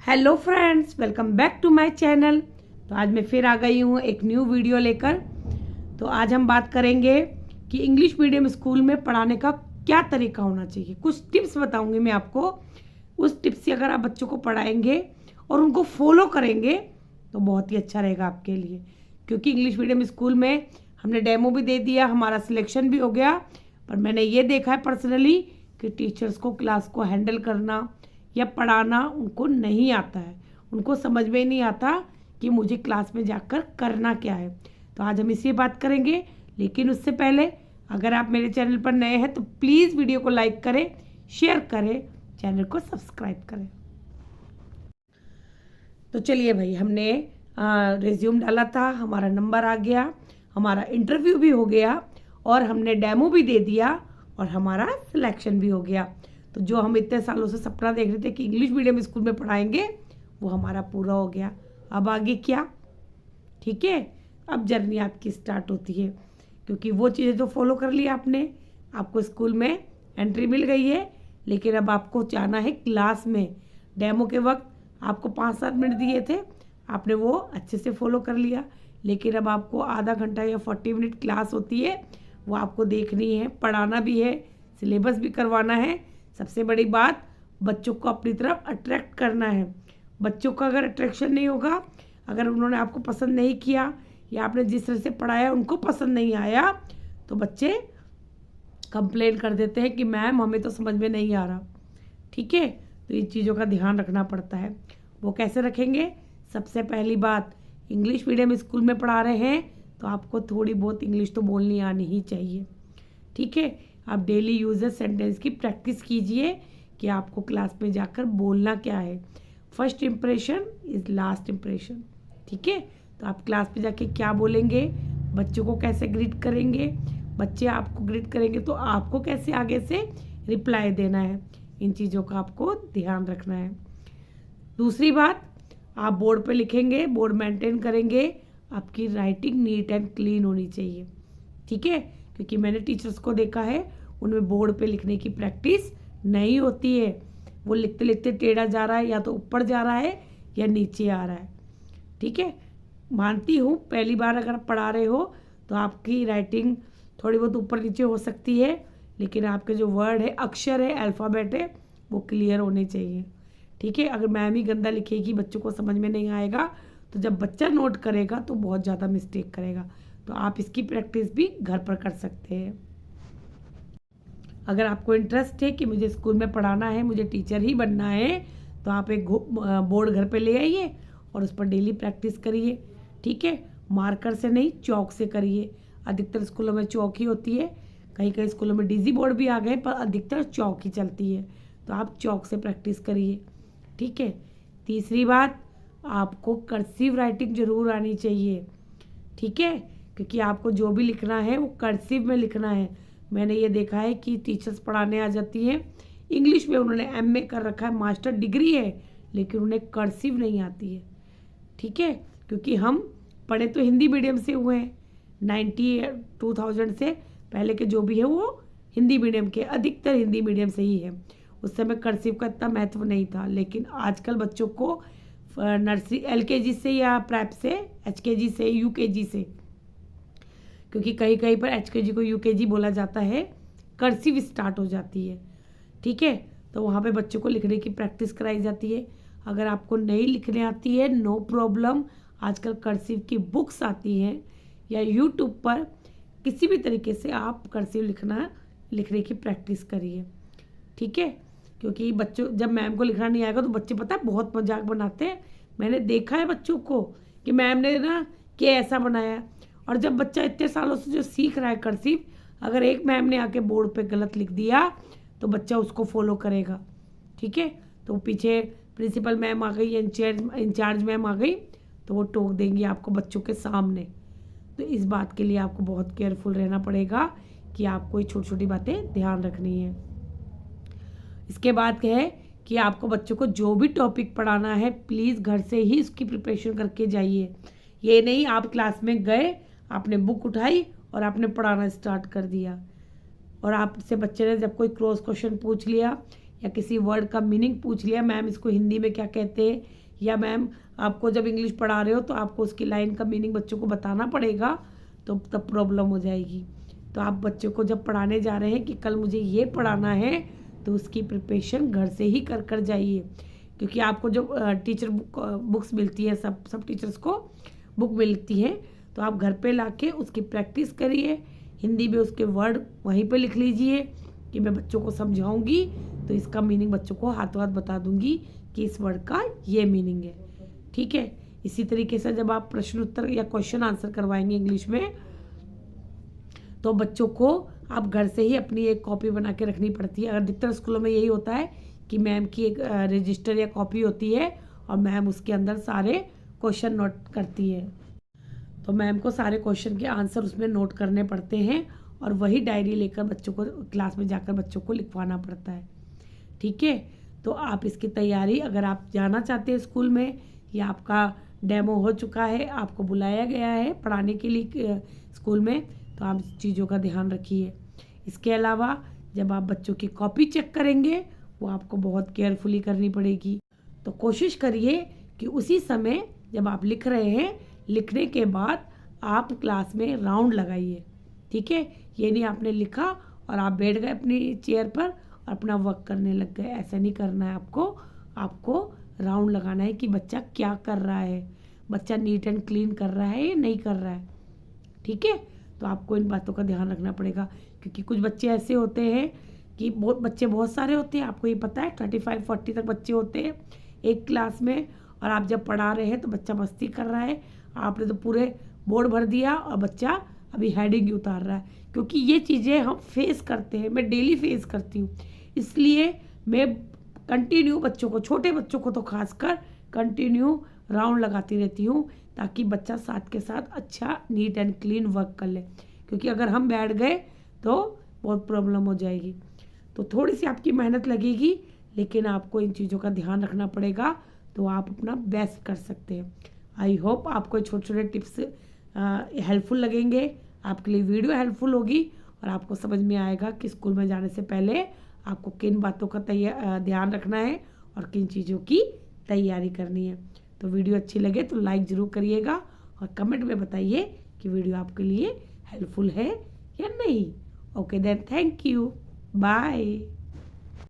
Hello friends, welcome back to my channel. तो आज मैं फिर आ गई हूँ एक न्यू वीडियो लेकर। तो आज हम बात करेंगे कि इंग्लिश मीडियम स्कूल में पढ़ाने का क्या तरीका होना चाहिए। कुछ टिप्स बताऊंगी मैं आपको। उस टिप्स से अगर आप बच्चों को पढ़ाएंगे और उनको फॉलो करेंगे तो बहुत ही अच्छा रहेगा आपके लिए। क्योंकि इंग्लिश मीडियम स्कूल में हमने डेमो भी दे दिया, हमारा सिलेक्शन भी हो गया, पर मैंने ये देखा है पर्सनली कि टीचर्स को क्लास को हैंडल करना या पढ़ाना उनको नहीं आता है। उनको समझ में नहीं आता कि मुझे क्लास में जाकर करना क्या है। तो आज हम इसी बात करेंगे, लेकिन उससे पहले अगर आप मेरे चैनल पर नए हैं तो प्लीज़ वीडियो को लाइक करें, शेयर करें, चैनल को सब्सक्राइब करें। तो चलिए भाई, हमने रिज्यूम डाला था, हमारा नंबर आ गया, हमारा इंटरव्यू भी हो गया और हमने डेमो भी दे दिया और हमारा सिलेक्शन भी हो गया। तो जो हम इतने सालों से सपना देख रहे थे कि इंग्लिश मीडियम स्कूल में पढ़ाएंगे, वो हमारा पूरा हो गया। अब आगे क्या? ठीक है, अब जर्नी आपकी स्टार्ट होती है, क्योंकि वो चीज़ें तो फॉलो कर लिया आपने, आपको स्कूल में एंट्री मिल गई है। लेकिन अब आपको जाना है क्लास में। डेमो के वक्त आपको 5-7 मिनट दिए थे, आपने वो अच्छे से फॉलो कर लिया। लेकिन अब आपको आधा घंटा या 40 मिनट क्लास होती है, वो आपको देखनी है, पढ़ाना भी है, सिलेबस भी करवाना है। सबसे बड़ी बात, बच्चों को अपनी तरफ अट्रैक्ट करना है। बच्चों का अगर अट्रैक्शन नहीं होगा, अगर उन्होंने आपको पसंद नहीं किया या आपने जिस तरह से पढ़ाया उनको पसंद नहीं आया, तो बच्चे कंप्लेन कर देते हैं कि मैम हमें तो समझ में नहीं आ रहा। ठीक है, तो इन चीज़ों का ध्यान रखना पड़ता है। वो कैसे रखेंगे? सबसे पहली बात, इंग्लिश मीडियम स्कूल में पढ़ा रहे हैं तो आपको थोड़ी बहुत इंग्लिश तो बोलनी आनी ही चाहिए। ठीक है, आप डेली यूजेस सेंटेंस की प्रैक्टिस कीजिए कि आपको क्लास में जाकर बोलना क्या है। First impression is last impression. ठीक है, तो आप क्लास में जाके क्या बोलेंगे, बच्चों को कैसे ग्रीट करेंगे, बच्चे आपको ग्रीट करेंगे तो आपको कैसे आगे से रिप्लाई देना है, इन चीज़ों का आपको ध्यान रखना है। दूसरी बात, आप बोर्ड पे लिखेंगे, बोर्ड मेंटेन करेंगे, आपकी राइटिंग नीट एंड क्लीन होनी चाहिए। ठीक है, क्योंकि मैंने टीचर्स को देखा है, उनमें बोर्ड पे लिखने की प्रैक्टिस नहीं होती है। वो लिखते लिखते टेढ़ा जा रहा है, या तो ऊपर जा रहा है या नीचे आ रहा है। ठीक है, मानती हूँ पहली बार अगर आप पढ़ा रहे हो तो आपकी राइटिंग थोड़ी बहुत ऊपर नीचे हो सकती है, लेकिन आपके जो वर्ड है, अक्षर है, अल्फ़ाबेट है, वो क्लियर होने चाहिए। ठीक है, अगर मैम ही गंदा लिखेगी, बच्चों को समझ में नहीं आएगा, तो जब बच्चा नोट करेगा तो बहुत ज़्यादा मिस्टेक करेगा। तो आप इसकी प्रैक्टिस भी घर पर कर सकते हैं। अगर आपको इंटरेस्ट है कि मुझे स्कूल में पढ़ाना है, मुझे टीचर ही बनना है, तो आप एक बोर्ड घर पे ले आइए और उस पर डेली प्रैक्टिस करिए। ठीक है, मार्कर से नहीं, चौक से करिए। अधिकतर स्कूलों में चौक ही होती है, कहीं कहीं स्कूलों में डिजी बोर्ड भी आ गए, पर अधिकतर चौक ही चलती है। तो आप चौक से प्रैक्टिस करिए। ठीक है, तीसरी बात, आपको कर्सिव राइटिंग जरूर आनी चाहिए। ठीक है, क्योंकि आपको जो भी लिखना है वो कर्सिव में लिखना है। मैंने ये देखा है कि टीचर्स पढ़ाने आ जाती हैं, इंग्लिश में उन्होंने एमए कर रखा है, मास्टर डिग्री है, लेकिन उन्हें कर्सिव नहीं आती है। ठीक है, क्योंकि हम पढ़े तो हिंदी मीडियम से हुए हैं, 2000 से पहले के जो भी है वो हिंदी मीडियम के, अधिकतर हिंदी मीडियम से ही है। उस समय कर्सिव का इतना महत्व नहीं था, लेकिन आजकल बच्चों को नर्सरी एलकेजी से या प्रेप से, एचकेजी से, यूकेजी से, क्योंकि कहीं कहीं पर एचकेजी को यूकेजी बोला जाता है, कर्सिव स्टार्ट हो जाती है। ठीक है, तो वहाँ पे बच्चों को लिखने की प्रैक्टिस कराई जाती है। अगर आपको नहीं लिखने आती है, नो प्रॉब्लम, आजकल कर्सिव की बुक्स आती हैं, या यूट्यूब पर किसी भी तरीके से आप कर्सिव लिखने की प्रैक्टिस करिए। ठीक है, क्योंकि बच्चों, जब मैम को लिखना नहीं आएगा तो बच्चे पता है बहुत मजाक बनाते हैं। मैंने देखा है बच्चों को कि मैम ने ना क्या ऐसा बनाया, और जब बच्चा इतने सालों से जो सीख रहा है कर्सिव, अगर एक मैम ने आके बोर्ड पे गलत लिख दिया तो बच्चा उसको फॉलो करेगा। ठीक है, तो पीछे प्रिंसिपल मैम आ गई, इंचार्ज मैम आ गई, तो वो टोक देंगी आपको बच्चों के सामने। तो इस बात के लिए आपको बहुत केयरफुल रहना पड़ेगा कि आपको ये छोटी छोटी बातें ध्यान रखनी है। इसके बाद है कि आपको बच्चों को जो भी टॉपिक पढ़ाना है, प्लीज़ घर से ही उसकी प्रिपरेशन करके जाइए। ये नहीं आप क्लास में गए, आपने बुक उठाई और आपने पढ़ाना स्टार्ट कर दिया, और आपसे बच्चे ने जब कोई क्रॉस क्वेश्चन पूछ लिया या किसी वर्ड का मीनिंग पूछ लिया, मैम इसको हिंदी में क्या कहते हैं, या मैम आपको जब इंग्लिश पढ़ा रहे हो तो आपको उसकी लाइन का मीनिंग बच्चों को बताना पड़ेगा, तो तब प्रॉब्लम हो जाएगी। तो आप बच्चों को जब पढ़ाने जा रहे हैं कि कल मुझे ये पढ़ाना है, तो उसकी प्रिपरेशन घर से ही कर जाइए। क्योंकि आपको जो टीचर बुक्स मिलती है, सब टीचर्स को बुक मिलती है, तो आप घर पे लाके उसकी प्रैक्टिस करिए। हिंदी में उसके वर्ड वहीं पे लिख लीजिए कि मैं बच्चों को समझाऊंगी तो इसका मीनिंग बच्चों को हाथों हाथ बता दूंगी कि इस वर्ड का ये मीनिंग है। ठीक है। इसी तरीके से जब आप प्रश्न उत्तर या क्वेश्चन आंसर करवाएंगे इंग्लिश में, तो बच्चों को आप घर से ही अपनी एक कॉपी बना के रखनी पड़ती है। अधिकतर स्कूलों में यही होता है कि मैम की एक रजिस्टर या कॉपी होती है और मैम उसके अंदर सारे क्वेश्चन नोट करती है। तो मैम को सारे क्वेश्चन के आंसर उसमें नोट करने पड़ते हैं और वही डायरी लेकर बच्चों को क्लास में जाकर बच्चों को लिखवाना पड़ता है। ठीक है। तो आप इसकी तैयारी, अगर आप जाना चाहते हैं स्कूल में या आपका डेमो हो चुका है, आपको बुलाया गया है पढ़ाने के लिए स्कूल में, तो आप चीज़ों का ध्यान रखिए। इसके अलावा जब आप बच्चों की कॉपी चेक करेंगे, वो आपको बहुत केयरफुली करनी पड़ेगी। तो कोशिश करिए कि उसी समय जब आप लिख रहे हैं, लिखने के बाद आप क्लास में राउंड लगाइए। ठीक है। ये नहीं आपने लिखा और आप बैठ गए अपनी चेयर पर और अपना वर्क करने लग गए, ऐसा नहीं करना है आपको राउंड लगाना है कि बच्चा क्या कर रहा है, बच्चा नीट एंड क्लीन कर रहा है या नहीं कर रहा है। ठीक है। तो आपको इन बातों का ध्यान रखना पड़ेगा, क्योंकि कुछ बच्चे ऐसे होते हैं कि बच्चे बहुत सारे होते हैं, आपको ये पता है 35-40 तक बच्चे होते हैं एक क्लास में, और आप जब पढ़ा रहे हैं तो बच्चा मस्ती कर रहा है, आपने तो पूरे बोर्ड भर दिया और बच्चा अभी हेडिंग ही उतार रहा है। क्योंकि ये चीज़ें हम फेस करते हैं, मैं डेली फेस करती हूँ, इसलिए मैं कंटिन्यू बच्चों को, छोटे बच्चों को तो खासकर कंटिन्यू राउंड लगाती रहती हूँ, ताकि बच्चा साथ के साथ अच्छा नीट एंड क्लीन वर्क कर ले। क्योंकि अगर हम बैठ गए तो बहुत प्रॉब्लम हो जाएगी। तो थोड़ी सी आपकी मेहनत लगेगी, लेकिन आपको इन चीज़ों का ध्यान रखना पड़ेगा, तो आप अपना बेस्ट कर सकते हैं। आई होप आपको छोटे छोटे टिप्स हेल्पफुल लगेंगे, आपके लिए वीडियो हेल्पफुल होगी और आपको समझ में आएगा कि स्कूल में जाने से पहले आपको किन बातों का ध्यान रखना है और किन चीज़ों की तैयारी करनी है। तो वीडियो अच्छी लगे तो लाइक ज़रूर करिएगा और कमेंट में बताइए कि वीडियो आपके लिए हेल्पफुल है या नहीं। Okay then, thank you, bye.